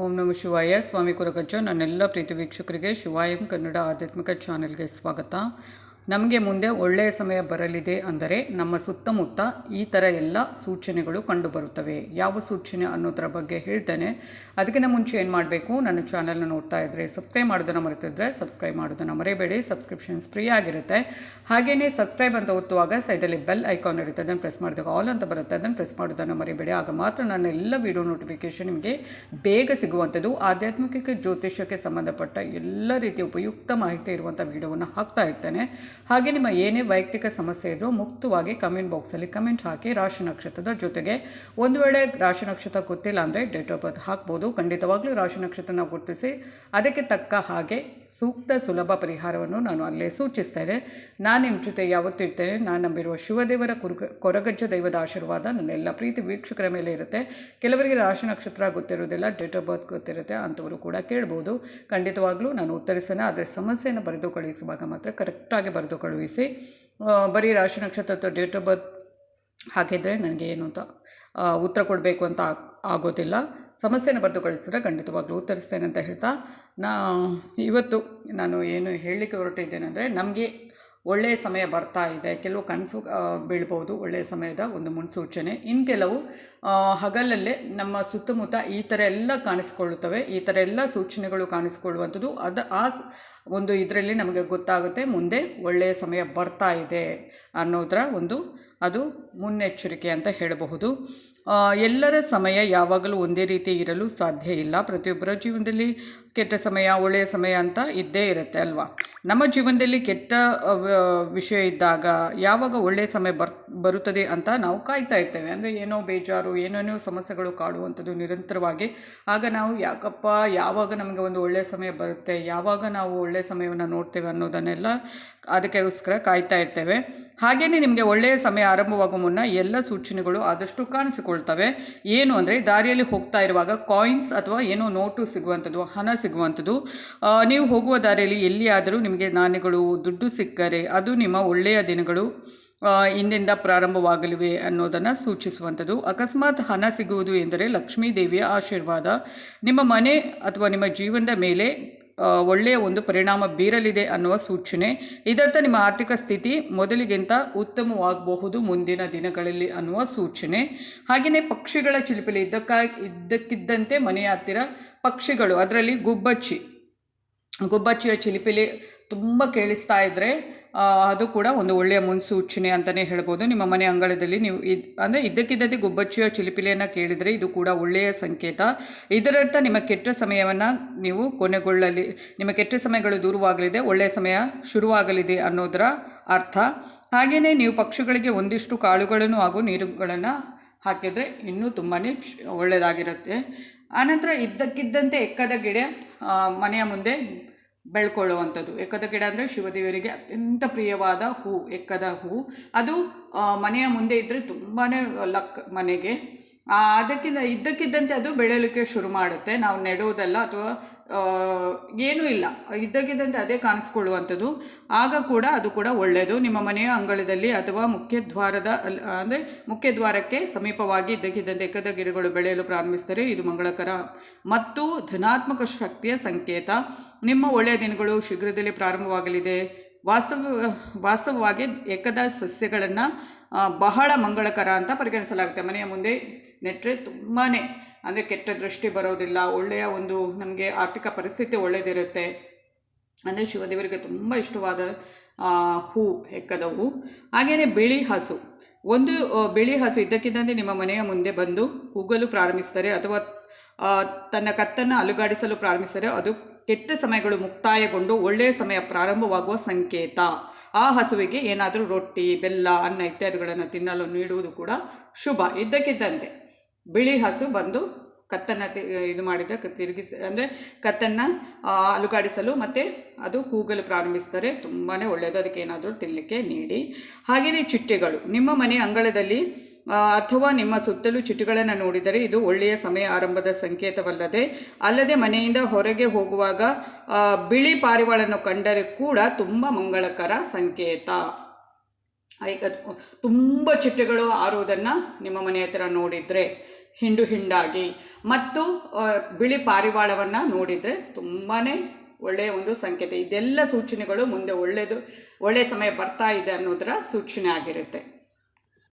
ಓಂ ನಮಃ ಶಿವಾಯ. ಸ್ವಾಮಿ ಕೊರಗಜ್ಜ. ನನ್ನೆಲ್ಲ ಪ್ರೀತಿ ವೀಕ್ಷಕರಿಗೆ ಶಿವಾಯಂ ಕನ್ನಡ ಆಧ್ಯಾತ್ಮಿಕ ಚಾನೆಲ್ಗೆ ಸ್ವಾಗತ. ನಮಗೆ ಮುಂದೆ ಒಳ್ಳೆಯ ಸಮಯ ಬರಲಿದೆ ಅಂದರೆ ನಮ್ಮ ಸುತ್ತಮುತ್ತ ಈ ಥರ ಎಲ್ಲ ಸೂಚನೆಗಳು ಕಂಡುಬರುತ್ತವೆ. ಯಾವ ಸೂಚನೆ ಅನ್ನೋದರ ಬಗ್ಗೆ ಹೇಳ್ತೇನೆ. ಅದಕ್ಕಿಂತ ಮುಂಚೆ ಏನು ಮಾಡಬೇಕು, ನನ್ನ ಚಾನಲ್ನ ನೋಡ್ತಾ ಇದ್ದರೆ ಸಬ್ಸ್ಕ್ರೈಬ್ ಮಾಡೋದನ್ನು ಮರೆತಿದ್ರೆ ಸಬ್ಸ್ಕ್ರೈಬ್ ಮಾಡೋದನ್ನು ಮರೆಯಬೇಡಿ. ಸಬ್ಸ್ಕ್ರಿಪ್ಷನ್ಸ್ ಫ್ರೀ ಆಗಿರುತ್ತೆ. ಹಾಗೆಯೇ ಸಬ್ಸ್ಕ್ರೈಬ್ ಅಂತ ಒತ್ತುವಾಗ ಸೈಡಲ್ಲಿ ಬೆಲ್ ಐಕಾನ್ ಇರುತ್ತೆ, ಅದನ್ನು ಪ್ರೆಸ್ ಮಾಡಿದಾಗ ಆಲ್ ಅಂತ ಬರುತ್ತೆ, ಅದನ್ನು ಪ್ರೆಸ್ ಮಾಡೋದನ್ನು ಮರೆಯಬೇಡಿ. ಆಗ ಮಾತ್ರ ನನ್ನ ಎಲ್ಲ ವೀಡಿಯೋ ನೋಟಿಫಿಕೇಷನ್ ನಿಮಗೆ ಬೇಗ ಸಿಗುವಂಥದ್ದು. ಆಧ್ಯಾತ್ಮಿಕ ಜ್ಯೋತಿಷ್ಯಕ್ಕೆ ಸಂಬಂಧಪಟ್ಟ ಎಲ್ಲ ರೀತಿಯ ಉಪಯುಕ್ತ ಮಾಹಿತಿ ಇರುವಂಥ ವೀಡಿಯೋವನ್ನು ಹಾಕ್ತಾ ಇರ್ತೇನೆ. ಹಾಗೆ ನಿಮ್ಮ ಏನೇ ವೈಯಕ್ತಿಕ ಸಮಸ್ಯೆ ಇದ್ರೂ ಮುಕ್ತವಾಗಿ ಕಮೆಂಟ್ ಬಾಕ್ಸಲ್ಲಿ ಕಮೆಂಟ್ ಹಾಕಿ. ರಾಶಿ ನಕ್ಷತ್ರದ ಜೊತೆಗೆ ಒಂದು ವೇಳೆ ರಾಶಿ ನಕ್ಷತ್ರ ಗೊತ್ತಿಲ್ಲ ಅಂದರೆ ಡೇಟ್ ಆಫ್ ಬರ್ತ್ ಹಾಕ್ಬೋದು. ಖಂಡಿತವಾಗ್ಲೂ ರಾಶಿ ನಕ್ಷತ್ರನ ಗುರುತಿಸಿ ಅದಕ್ಕೆ ತಕ್ಕ ಹಾಗೆ ಸೂಕ್ತ ಸುಲಭ ಪರಿಹಾರವನ್ನು ನಾನು ಅಲ್ಲೇ ಸೂಚಿಸ್ತೇನೆ. ನಾನು ನಿಮ್ಮ ಜೊತೆ ಯಾವತ್ತೂ ಇರ್ತೇನೆ. ನಾನು ನಂಬಿರುವ ಶಿವದೇವರ ಕೊರಗಜ್ಜ ದೈವದ ಆಶೀರ್ವಾದ ನನ್ನೆಲ್ಲ ಪ್ರೀತಿ ವೀಕ್ಷಕರ ಮೇಲೆ ಇರುತ್ತೆ. ಕೆಲವರಿಗೆ ರಾಶಿ ನಕ್ಷತ್ರ ಗೊತ್ತಿರೋದಿಲ್ಲ, ಡೇಟ್ ಆಫ್ ಬರ್ತ್ ಗೊತ್ತಿರುತ್ತೆ, ಅಂಥವರು ಕೂಡ ಕೇಳ್ಬೋದು. ಖಂಡಿತವಾಗ್ಲೂ ನಾನು ಉತ್ತರಿಸ್ತೇನೆ. ಆದರೆ ಸಮಸ್ಯೆಯನ್ನು ಬರೆದು ಕಳುಹಿಸುವಾಗ ಮಾತ್ರ ಕರೆಕ್ಟಾಗಿ ಬರೆದು ಕಳುಹಿಸಿ. ಬರೀ ರಾಶಿ ನಕ್ಷತ್ರ ಅಥವಾ ಡೇಟ್ ಆಫ್ ಬರ್ತ್ ಹಾಕಿದರೆ ನನಗೆ ಏನು ಅಂತ ಉತ್ತರ ಕೊಡಬೇಕು ಅಂತ ಆಗೋದಿಲ್ಲ. ಸಮಸ್ಯೆನ ಬರೆದು ಕಳಿಸಿದ್ರೆ ಖಂಡಿತವಾಗ್ಲೂ ಉತ್ತರಿಸ್ತೇನೆ ಅಂತ ಹೇಳ್ತಾ ಇವತ್ತು ನಾನು ಏನು ಹೇಳಲಿಕ್ಕೆ ಹೊರಟಿದ್ದೇನೆ ಅಂದರೆ, ನಮಗೆ ಒಳ್ಳೆಯ ಸಮಯ ಬರ್ತಾ ಇದೆ. ಕೆಲವು ಕನಸು ಬೀಳ್ಬೋದು, ಒಳ್ಳೆಯ ಸಮಯದ ಒಂದು ಮುನ್ಸೂಚನೆ. ಇನ್ನು ಕೆಲವು ಹಗಲಲ್ಲೇ ನಮ್ಮ ಸುತ್ತಮುತ್ತ ಈ ಥರ ಎಲ್ಲ ಕಾಣಿಸ್ಕೊಳ್ಳುತ್ತವೆ. ಈ ಥರ ಎಲ್ಲ ಸೂಚನೆಗಳು ಕಾಣಿಸ್ಕೊಳ್ಳುವಂಥದ್ದು ಆ ಒಂದು ಇದರಲ್ಲಿ ನಮಗೆ ಗೊತ್ತಾಗುತ್ತೆ ಮುಂದೆ ಒಳ್ಳೆಯ ಸಮಯ ಬರ್ತಾ ಇದೆ ಅನ್ನೋದರ ಅದು ಮುನ್ನೆಚ್ಚರಿಕೆ ಅಂತ ಹೇಳಬಹುದು. ಎಲ್ಲರ ಸಮಯ ಯಾವಾಗಲೂ ಒಂದೇ ರೀತಿ ಇರಲು ಸಾಧ್ಯ ಇಲ್ಲ. ಪ್ರತಿಯೊಬ್ಬರ ಜೀವನದಲ್ಲಿ ಕೆಟ್ಟ ಸಮಯ, ಒಳ್ಳೆಯ ಸಮಯ ಅಂತ ಇದ್ದೇ ಇರುತ್ತೆ ಅಲ್ವಾ. ನಮ್ಮ ಜೀವನದಲ್ಲಿ ಕೆಟ್ಟ ವಿಷಯ ಇದ್ದಾಗ ಯಾವಾಗ ಒಳ್ಳೆಯ ಸಮಯ ಬರುತ್ತದೆ ಅಂತ ನಾವು ಕಾಯ್ತಾ ಇರ್ತೇವೆ. ಅಂದರೆ ಏನೋ ಬೇಜಾರು, ಏನೇನೋ ಸಮಸ್ಯೆಗಳು ಕಾಡುವಂಥದ್ದು ನಿರಂತರವಾಗಿ. ಆಗ ನಾವು ಯಾಕಪ್ಪ ಯಾವಾಗ ನಮಗೆ ಒಂದು ಒಳ್ಳೆಯ ಸಮಯ ಬರುತ್ತೆ, ಯಾವಾಗ ನಾವು ಒಳ್ಳೆಯ ಸಮಯವನ್ನು ನೋಡ್ತೇವೆ ಅನ್ನೋದನ್ನೆಲ್ಲ ಅದಕ್ಕೋಸ್ಕರ ಕಾಯ್ತಾ ಇರ್ತೇವೆ. ಹಾಗೆಯೇ ನಿಮಗೆ ಒಳ್ಳೆಯ ಸಮಯ ಆರಂಭವಾಗುವ ಮುನ್ನ ಎಲ್ಲ ಸೂಚನೆಗಳು ಆದಷ್ಟು ಕಾಣಿಸಿಕೊಳ್ತವೆ. ಏನು ಅಂದರೆ, ದಾರಿಯಲ್ಲಿ ಹೋಗ್ತಾ ಇರುವಾಗ ಕಾಯಿನ್ಸ್ ಅಥವಾ ಏನೋ ನೋಟು ಸಿಗುವಂಥದ್ದು, ಹಣ ಸಿಗುವಂಥದ್ದು, ನೀವು ಹೋಗುವ ದಾರಿಯಲ್ಲಿ ಎಲ್ಲಿಯಾದರೂ ನಿಮಗೆ ನಾಣ್ಯಗಳು, ದುಡ್ಡು ಸಿಕ್ಕರೆ ಅದು ನಿಮ್ಮ ಒಳ್ಳೆಯ ದಿನಗಳು ಇಂದಿಂದ ಪ್ರಾರಂಭವಾಗಲಿವೆ ಅನ್ನೋದನ್ನು ಸೂಚಿಸುವಂಥದ್ದು. ಅಕಸ್ಮಾತ್ ಹಣ ಸಿಗುವುದು ಎಂದರೆ ಲಕ್ಷ್ಮೀ ದೇವಿಯ ಆಶೀರ್ವಾದ ನಿಮ್ಮ ಮನೆ ಅಥವಾ ನಿಮ್ಮ ಜೀವನದ ಮೇಲೆ ಒಳ್ಳೆಯ ಒಂದು ಪರಿಣಾಮ ಬೀರಲಿದೆ ಅನ್ನುವ ಸೂಚನೆ. ಇದರ್ಥ ನಿಮ್ಮ ಆರ್ಥಿಕ ಸ್ಥಿತಿ ಮೊದಲಿಗಿಂತ ಉತ್ತಮವಾಗಬಹುದು ಮುಂದಿನ ದಿನಗಳಲ್ಲಿ ಅನ್ನುವ ಸೂಚನೆ. ಹಾಗೆಯೇ ಪಕ್ಷಿಗಳ ಚಿಲಿಪಿಲಿ ಇದ್ದಕ್ಕಿದ್ದಂತೆ ಮನೆಯ ಹತ್ತಿರ ಪಕ್ಷಿಗಳು, ಅದರಲ್ಲಿ ಗುಬ್ಬಚ್ಚಿಯ ಚಿಲಿಪಿಲಿ ತುಂಬ ಕೇಳಿಸ್ತಾ ಇದ್ದರೆ ಅದು ಕೂಡ ಒಂದು ಒಳ್ಳೆಯ ಮುನ್ಸೂಚನೆ ಅಂತಲೇ ಹೇಳ್ಬೋದು. ನಿಮ್ಮ ಮನೆ ಅಂಗಳದಲ್ಲಿ ನೀವು ಅಂದರೆ ಇದ್ದಕ್ಕಿದ್ದಂತೆ ಗುಬ್ಬಚ್ಚಿಯ ಚಿಲಿಪಿಲಿಯನ್ನು ಕೇಳಿದರೆ ಇದು ಕೂಡ ಒಳ್ಳೆಯ ಸಂಕೇತ. ಇದರರ್ಥ ನಿಮ್ಮ ಕೆಟ್ಟ ಸಮಯವನ್ನು ನೀವು ನಿಮ್ಮ ಕೆಟ್ಟ ಸಮಯಗಳು ದೂರವಾಗಲಿದೆ, ಒಳ್ಳೆಯ ಸಮಯ ಶುರುವಾಗಲಿದೆ ಅನ್ನೋದರ ಅರ್ಥ. ಹಾಗೆಯೇ ನೀವು ಪಕ್ಷಿಗಳಿಗೆ ಒಂದಿಷ್ಟು ಕಾಳುಗಳನ್ನು ಹಾಗೂ ನೀರುಗಳನ್ನು ಹಾಕಿದರೆ ಇನ್ನೂ ತುಂಬಾ ಒಳ್ಳೆಯದಾಗಿರುತ್ತೆ. ಆನಂತರ ಇದ್ದಕ್ಕಿದ್ದಂತೆ ಎಕ್ಕದ ಗಿಡ ಮನೆಯ ಮುಂದೆ ಬೆಳ್ಕೊಳ್ಳುವಂಥದ್ದು. ಎಕ್ಕದ ಗಿಡ ಅಂದರೆ ಶಿವದೇವರಿಗೆ ಅತ್ಯಂತ ಪ್ರಿಯವಾದ ಹೂ, ಎಕ್ಕದ ಹೂ. ಅದು ಮನೆಯ ಮುಂದೆ ಇದ್ದರೆ ತುಂಬಾ ಲಕ್ ಮನೆಗೆ. ಇದ್ದಕ್ಕಿದ್ದಂತೆ ಅದು ಬೆಳೆಯಲಿಕ್ಕೆ ಶುರು ಮಾಡುತ್ತೆ. ನಾವು ನೆಡೋದಲ್ಲ ಅಥವಾ ಏನೂ ಇಲ್ಲ, ಇದ್ದಕ್ಕಿದ್ದಂತೆ ಅದೇ ಕಾಣಿಸ್ಕೊಳ್ಳುವಂಥದ್ದು. ಆಗ ಕೂಡ ಅದು ಕೂಡ ಒಳ್ಳೆಯದು. ನಿಮ್ಮ ಮನೆಯ ಅಂಗಳದಲ್ಲಿ ಅಥವಾ ಮುಖ್ಯದ್ವಾರಕ್ಕೆ ಸಮೀಪವಾಗಿ ಇದ್ದಕ್ಕಿದ್ದಂತೆ ಎಕ್ಕದ ಗಿಡಗಳು ಬೆಳೆಯಲು ಪ್ರಾರಂಭಿಸಿದರೆ ಇದು ಮಂಗಳಕರ ಮತ್ತು ಧನಾತ್ಮಕ ಶಕ್ತಿಯ ಸಂಕೇತ. ನಿಮ್ಮ ಒಳ್ಳೆಯ ದಿನಗಳು ಶೀಘ್ರದಲ್ಲೇ ಪ್ರಾರಂಭವಾಗಲಿದೆ. ವಾಸ್ತವವಾಗಿ ಎಕ್ಕದ ಸಸ್ಯಗಳನ್ನು ಬಹಳ ಮಂಗಳಕರ ಅಂತ ಪರಿಗಣಿಸಲಾಗುತ್ತೆ. ಮನೆಯ ಮುಂದೆ ನೆಟ್ಟರೆ ತುಂಬಾ ಅಂದರೆ ಕೆಟ್ಟ ದೃಷ್ಟಿ ಬರೋದಿಲ್ಲ, ಒಳ್ಳೆಯ ಒಂದು ನಮಗೆ ಆರ್ಥಿಕ ಪರಿಸ್ಥಿತಿ ಒಳ್ಳೆಯದಿರುತ್ತೆ. ಅಂದರೆ ಶಿವದೇವರಿಗೆ ತುಂಬ ಇಷ್ಟವಾದ ಹೂ ಎಕ್ಕದ ಹೂ. ಹಾಗೆಯೇ ಬಿಳಿ ಹಸು ಇದ್ದಕ್ಕಿದ್ದಂತೆ ನಿಮ್ಮ ಮನೆಯ ಮುಂದೆ ಬಂದು ಕೂಗಲು ಪ್ರಾರಂಭಿಸಿದರೆ ಅಥವಾ ತನ್ನ ಕತ್ತನ್ನು ಅಲುಗಾಡಿಸಲು ಪ್ರಾರಂಭಿಸಿದರೆ ಅದು ಕೆಟ್ಟ ಸಮಯಗಳು ಮುಕ್ತಾಯಗೊಂಡು ಒಳ್ಳೆಯ ಸಮಯ ಪ್ರಾರಂಭವಾಗುವ ಸಂಕೇತ. ಆ ಹಸುವಿಗೆ ಏನಾದರೂ ರೊಟ್ಟಿ, ಬೆಲ್ಲ, ಅನ್ನ ಇತ್ಯಾದಿಗಳನ್ನು ತಿನ್ನಲು ನೀಡುವುದು ಕೂಡ ಶುಭ. ಇದ್ದಕ್ಕಿದ್ದಂತೆ ಬಿಳಿ ಹಸು ಬಂದು ಕತ್ತನ್ನು ಇದು ಮಾಡಿದರೆ ಅಂದರೆ ಕತ್ತನ್ನು ಅಲುಗಾಡಿಸಲು ಮತ್ತು ಅದು ಕೂಗಲು ಪ್ರಾರಂಭಿಸಿದರೆ ತುಂಬಾ ಒಳ್ಳೆಯದು. ಅದಕ್ಕೆ ಏನಾದರೂ ತಿನ್ನಲಿಕ್ಕೆ ನೀಡಿ. ಹಾಗೆಯೇ ಚಿಟ್ಟೆಗಳು ನಿಮ್ಮ ಮನೆ ಅಂಗಳದಲ್ಲಿ ಅಥವಾ ನಿಮ್ಮ ಸುತ್ತಲೂ ಚಿಟ್ಟೆಗಳನ್ನು ನೋಡಿದರೆ ಇದು ಒಳ್ಳೆಯ ಸಮಯ ಆರಂಭದ ಅಲ್ಲದೆ ಮನೆಯಿಂದ ಹೊರಗೆ ಹೋಗುವಾಗ ಬಿಳಿ ಪಾರಿವಾಳನ್ನು ಕಂಡರೆ ಕೂಡ ತುಂಬ ಮಂಗಳಕರ ಸಂಕೇತ. ಈಗ ತುಂಬ ಚಿಟ್ಟೆಗಳು ಹಾರುವುದನ್ನು ನಿಮ್ಮ ಮನೆ ಹತ್ರ ನೋಡಿದರೆ, ಹಿಂಡು ಹಿಂಡಾಗಿ ಮತ್ತು ಬಿಳಿ ಪಾರಿವಾಳವನ್ನು ನೋಡಿದರೆ ತುಂಬಾ ಒಳ್ಳೆಯ ಒಂದು ಸಂಕೇತ. ಇದೆಲ್ಲ ಸೂಚನೆಗಳು ಮುಂದೆ ಒಳ್ಳೆಯ ಸಮಯ ಬರ್ತಾ ಇದೆ ಅನ್ನೋದರ ಸೂಚನೆ ಆಗಿರುತ್ತೆ.